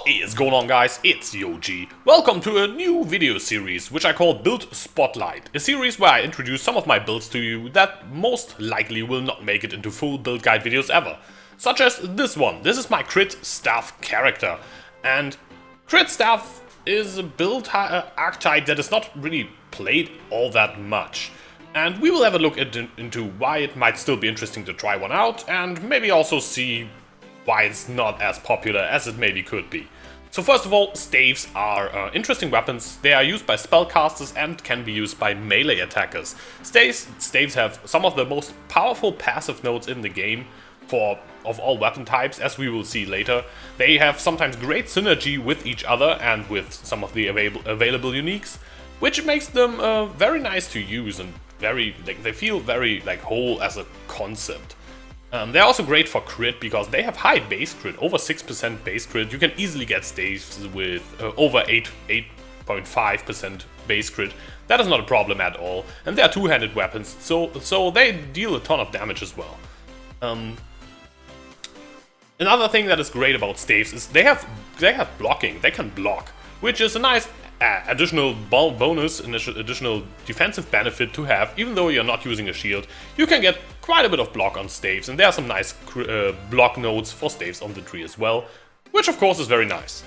What is going on, guys? It's Yoji. Welcome to a new video series which I call Build Spotlight, a series where I introduce some of my builds to you that most likely will not make it into full build guide videos ever. Such as this one. This is my Crit Staff character, and Crit Staff is a build archetype that is not really played all that much. And we will have a look into why it might still be interesting to try one out, and maybe also see why it's not as popular as it maybe could be. So first of all, staves are interesting weapons. They are used by spellcasters and can be used by melee attackers. Staves have some of the most powerful passive nodes in the game of all weapon types, as we will see later. They have sometimes great synergy with each other and with some of the available uniques, which makes them very nice to use and they feel very whole as a concept. They're also great for crit because they have high base crit, over 6% base crit. You can easily get staves with over 8.5% base crit. That is not a problem at all. And they are two-handed weapons, so they deal a ton of damage as well. Another thing that is great about staves is they have blocking. They can block, which is a nice additional bonus, additional defensive benefit to have. Even though you're not using a shield, you can get quite a bit of block on staves, and there are some nice block nodes for staves on the tree as well, which of course is very nice.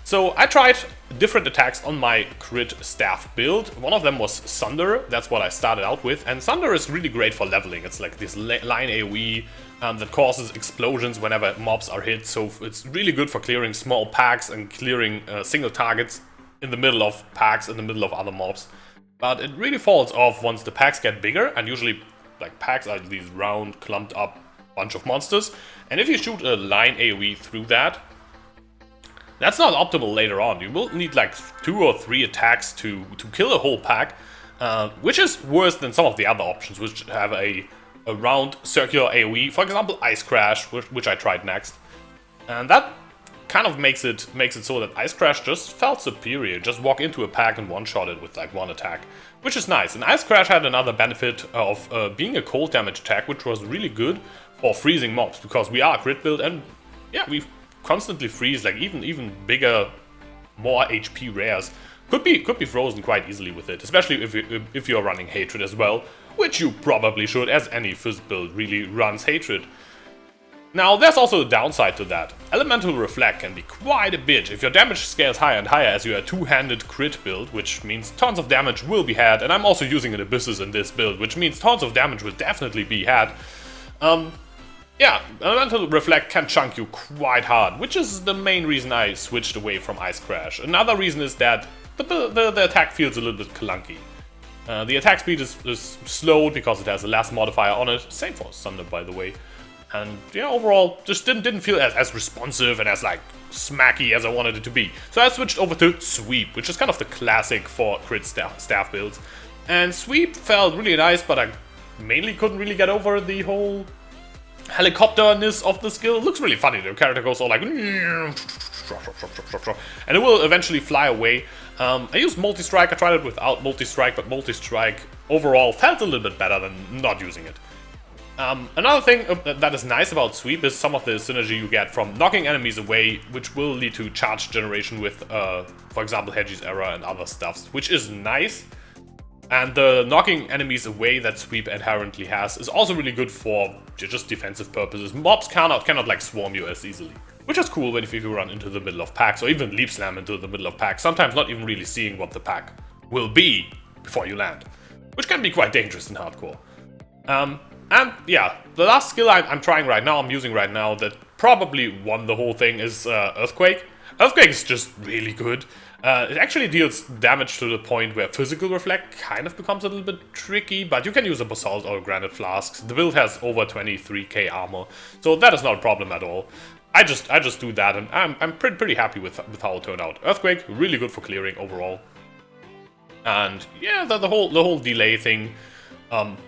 So I tried different attacks on my Crit Staff build. One of them was Sunder. That's what I started out with, and Sunder is really great for leveling. It's like this line AoE that causes explosions whenever mobs are hit, so it's really good for clearing small packs and clearing single targets in the middle of packs, in the middle of other mobs. But it really falls off once the packs get bigger, and usually packs are these round, clumped up bunch of monsters, and if you shoot a line AoE through that, that's not optimal later on. You will need 2 or 3 attacks to kill a whole pack, which is worse than some of the other options, which have a round circular AoE. For example, Ice Crash, which I tried next, and that kind of makes it so that Ice Crash just felt superior. Just walk into a pack and one-shot it with one attack, which is nice. And Ice Crash had another benefit of being a cold damage attack, which was really good for freezing mobs, because we are a crit build, and yeah, we constantly freeze. Even bigger, more HP rares could be frozen quite easily with it, especially if you're running Hatred as well, which you probably should, as any Phys build really runs Hatred. Now, there's also a downside to that. Elemental Reflect can be quite a bitch if your damage scales higher and higher as you are a two-handed crit build, which means tons of damage will be had, and I'm also using an Abyssus in this build, which means tons of damage will definitely be had. Yeah, Elemental Reflect can chunk you quite hard, which is the main reason I switched away from Ice Crash. Another reason is that the attack feels a little bit clunky. The attack speed is slowed because it has a last modifier on it, same for Sunder, by the way. And yeah, overall, just didn't feel as responsive and as smacky as I wanted it to be. So I switched over to Sweep, which is kind of the classic for Crit Staff builds. And Sweep felt really nice, but I mainly couldn't really get over the whole helicopter-ness of the skill. It looks really funny. The character goes all and it will eventually fly away. I used multi-strike. I tried it without multi-strike, but multi-strike overall felt a little bit better than not using it. Another thing that is nice about Sweep is some of the synergy you get from knocking enemies away, which will lead to charge generation with, for example, Hedgie's Error and other stuffs, which is nice. And the knocking enemies away that Sweep inherently has is also really good for just defensive purposes. Mobs cannot swarm you as easily, which is cool if you run into the middle of packs, or even leap slam into the middle of packs, sometimes not even really seeing what the pack will be before you land, which can be quite dangerous in hardcore. And yeah, the last skill I'm using right now that probably won the whole thing is Earthquake. Earthquake is just really good. It actually deals damage to the point where Physical Reflect kind of becomes a little bit tricky, but you can use a Basalt or a Granite Flasks. The build has over 23k armor, so that is not a problem at all. I just do that, and I'm pretty happy with how it turned out. Earthquake, really good for clearing overall. And yeah, the whole delay thing,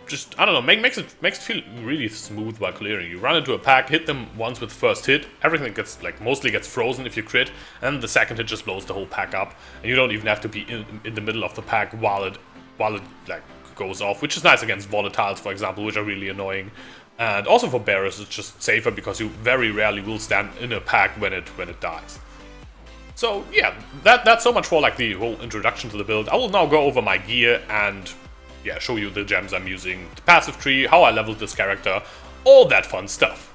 just, I don't know, makes it feel really smooth while clearing. You run into a pack, hit them once with first hit, everything gets mostly gets frozen if you crit, and the second hit just blows the whole pack up, and you don't even have to be in the middle of the pack while it goes off, which is nice against volatiles, for example, which are really annoying. And also for bearers, it's just safer because you very rarely will stand in a pack when it dies. So yeah, that's so much for like the whole introduction to the build. I will now go over my gear and yeah, show you the gems I'm using, the passive tree, how I leveled this character, all that fun stuff.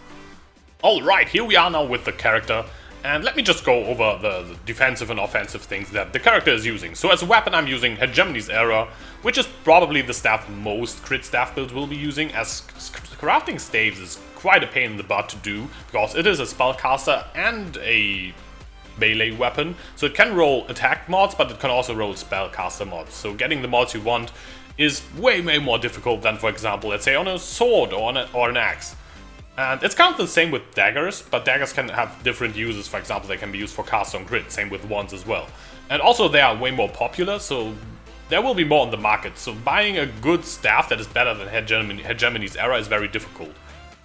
Alright, here we are now with the character, and let me just go over the defensive and offensive things that the character is using. So as a weapon I'm using Hegemony's Era, which is probably the staff most crit staff builds will be using, as crafting staves is quite a pain in the butt to do, because it is a spellcaster and a melee weapon, so it can roll attack mods, but it can also roll spellcaster mods. So getting the mods you want is way more difficult than, for example, let's say on a sword or an axe. And it's kind of the same with daggers, but daggers can have different uses. For example, they can be used for cast on grid, same with wands as well. And also they are way more popular, so there will be more on the market. So buying a good staff that is better than Hegemony's Era is very difficult.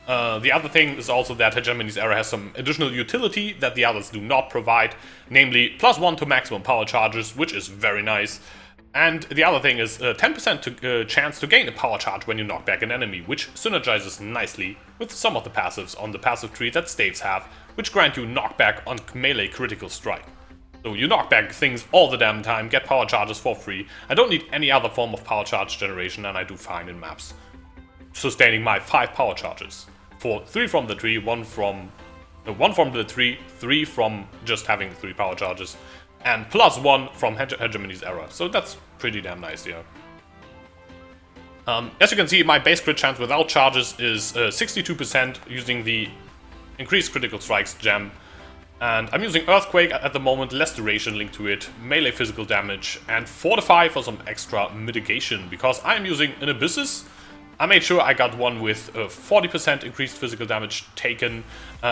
The other thing is also that Hegemony's Era has some additional utility that the others do not provide, namely +1 to maximum power charges, which is very nice. And the other thing is 10% chance to gain a power charge when you knock back an enemy, which synergizes nicely with some of the passives on the passive tree that staves have, which grant you knockback on melee critical strike. So you knock back things all the damn time, get power charges for free. I don't need any other form of power charge generation, and I do fine in maps, sustaining my 5 power charges. 3 from the tree, 1 from the tree, 3 from just having 3 power charges, and +1 from Hegemony's Era. So that's pretty damn nice, yeah. As you can see, my base crit chance without charges is 62% using the increased critical strikes gem. And I'm using Earthquake at the moment, less duration linked to it, melee physical damage, and Fortify for some extra mitigation, because I'm using an Abyssus. I made sure I got one with 40% increased physical damage taken,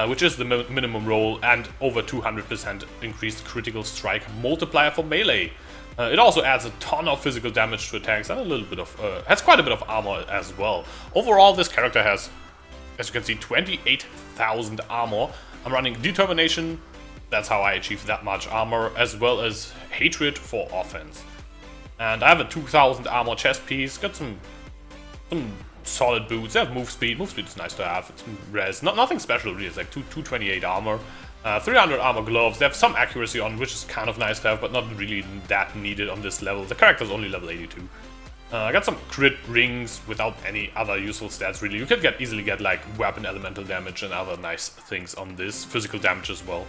which is the minimum roll, and over 200% increased critical strike multiplier for melee. It also adds a ton of physical damage to attacks and a little bit of has quite a bit of armor as well. Overall, this character has, as you can see, 28,000 armor. I'm running Determination, that's how I achieve that much armor, as well as Hatred for offense. And I have a 2,000 armor chest piece, got some solid boots. They have move speed. Move speed is nice to have. It's res. Nothing special really. It's like 228 armor, 300 armor gloves. They have some accuracy on, which is kind of nice to have, but not really that needed on this level. The character is only level 82. I got some crit rings without any other useful stats really. You could easily get like weapon elemental damage and other nice things on this. Physical damage as well.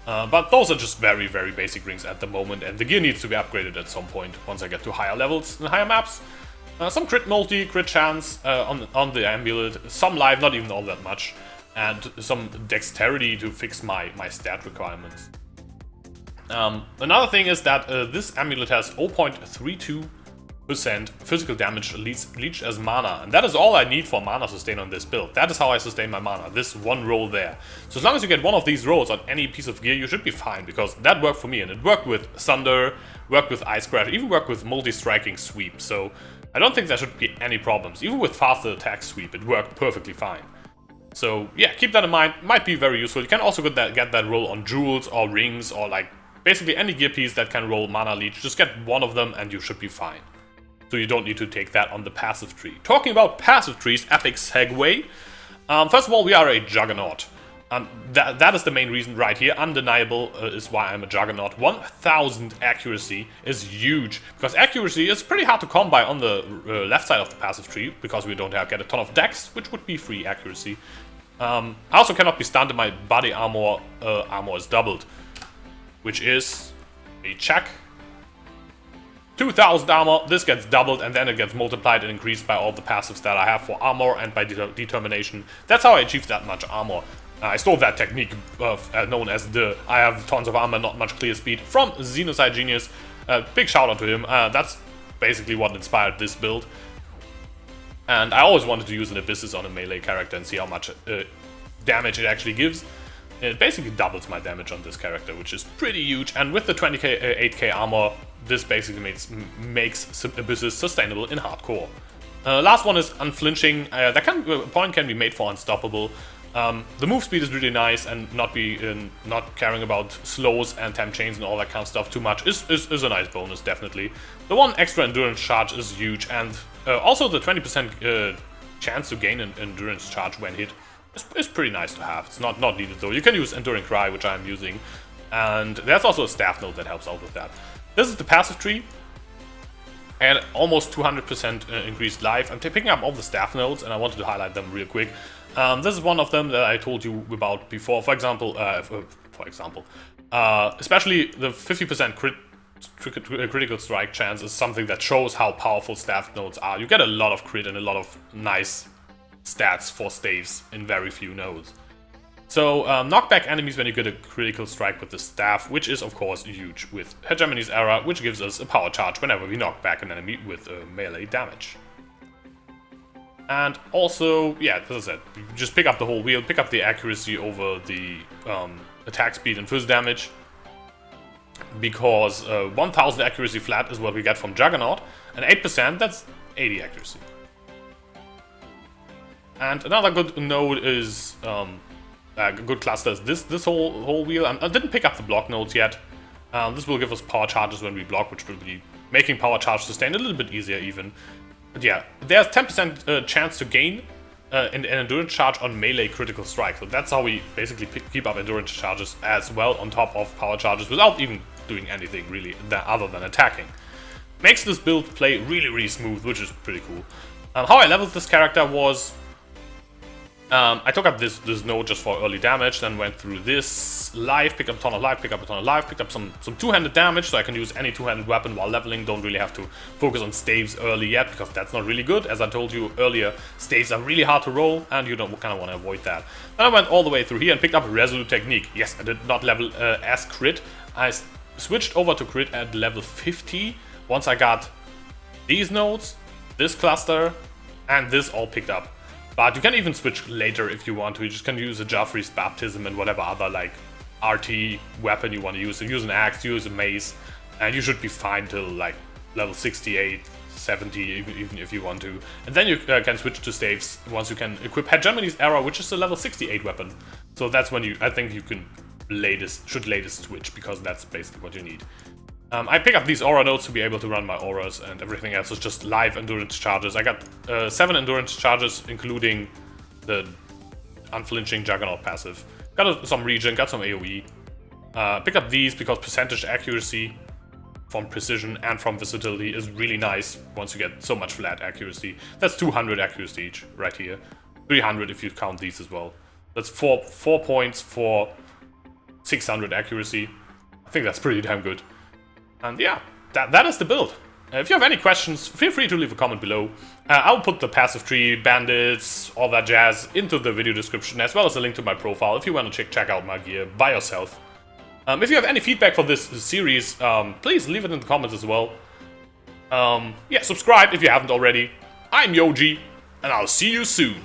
But those are just very basic rings at the moment, and the gear needs to be upgraded at some point once I get to higher levels and higher maps. Some crit multi, crit chance on the amulet, some life, not even all that much, and some dexterity to fix my stat requirements. Another thing is that this amulet has 0.32% physical damage leached as mana, and that is all I need for mana sustain on this build. That is how I sustain my mana, this one roll there. So as long as you get one of these rolls on any piece of gear, you should be fine, because that worked for me, and it worked with Sunder, worked with Ice Crash, even worked with multi-striking sweep, so I don't think there should be any problems. Even with faster attack sweep, it worked perfectly fine. So yeah, keep that in mind, might be very useful. You can also get that roll on jewels or rings or like basically any gear piece that can roll mana leech. Just get one of them and you should be fine. So you don't need to take that on the passive tree. Talking about passive trees, epic segue. First of all, we are a Juggernaut. That is the main reason right here. Undeniable is why I'm a Juggernaut. 1000 accuracy is huge, because accuracy is pretty hard to come by on the left side of the passive tree, because we don't get a ton of dex, which would be free accuracy. I also cannot be stunned, and my body armor is doubled, which is a check. 2000 armor, this gets doubled, and then it gets multiplied and increased by all the passives that I have for armor and by determination. That's how I achieve that much armor. I stole that technique known as I have tons of armor, not much clear speed, from Zeno Genius. Big shout out to him. That's basically what inspired this build. And I always wanted to use an Abyssus on a melee character and see how much damage it actually gives. It basically doubles my damage on this character, which is pretty huge. And with the 8k armor, this basically makes Abyssus sustainable in hardcore. Last one is Unflinching. That point can be made for Unstoppable. The move speed is really nice, and not caring about slows and temp chains and all that kind of stuff too much is a nice bonus, definitely. The one extra endurance charge is huge, and also the 20% chance to gain an endurance charge when hit is pretty nice to have. It's not needed though. You can use Enduring Cry, which I'm using, and there's also a staff node that helps out with that. This is the passive tree, and almost 200% increased life. I'm picking up all the staff nodes, and I wanted to highlight them real quick. This is one of them that I told you about before. For example, especially the 50% critical strike chance is something that shows how powerful staff nodes are. You get a lot of crit and a lot of nice stats for staves in very few nodes. So knock back enemies when you get a critical strike with the staff, which is of course huge with Hegemony's Era, which gives us a power charge whenever we knock back an enemy with melee damage. And also, yeah, as I said, you just pick up the whole wheel, pick up the accuracy over the attack speed and fizz damage, because 1000 accuracy flat is what we get from Juggernaut, and 8%, that's 80 accuracy. And another good node is, a good cluster is this whole wheel. I didn't pick up the block nodes yet. This will give us power charges when we block, which will be making power charge sustain a little bit easier even. But yeah, there's 10% chance to gain an endurance charge on melee critical strike. So that's how we basically keep up endurance charges as well on top of power charges without even doing anything really other than attacking. Makes this build play really smooth, which is pretty cool. How I leveled this character was I took up this node just for early damage, then went through this life, picked up a ton of life, picked up a ton of life, picked up some two-handed damage, so I can use any two-handed weapon while leveling. Don't really have to focus on staves early yet, because that's not really good. As I told you earlier, staves are really hard to roll, and you don't kind of want to avoid that. Then I went all the way through here and picked up Resolute Technique. Yes, I did not level as crit. I switched over to crit at level 50 once I got these nodes, this cluster, and this all picked up. But you can even switch later if you want to. You just can use a Joffrey's Baptism and whatever other like RT weapon you want to use. So use an axe, use a mace, and you should be fine till like level 68, 70 even if you want to. And then you can switch to staves once you can equip Hegemony's Era, which is a level 68 weapon. So that's when I think you can should latest switch, because that's basically what you need. I pick up these aura nodes to be able to run my auras, and everything else is just live endurance charges. I got 7 endurance charges, including the unflinching Juggernaut passive. Got some regen, got some AoE. Pick up these because percentage accuracy from precision and from versatility is really nice once you get so much flat accuracy. That's 200 accuracy each right here. 300 if you count these as well. That's 4 points for 600 accuracy. I think that's pretty damn good. And yeah, that is the build. If you have any questions, feel free to leave a comment below. I'll put the passive tree, bandits, all that jazz into the video description, as well as a link to my profile if you want to check out my gear by yourself. If you have any feedback for this series, please leave it in the comments as well. Yeah, subscribe if you haven't already. I'm Yoji, and I'll see you soon.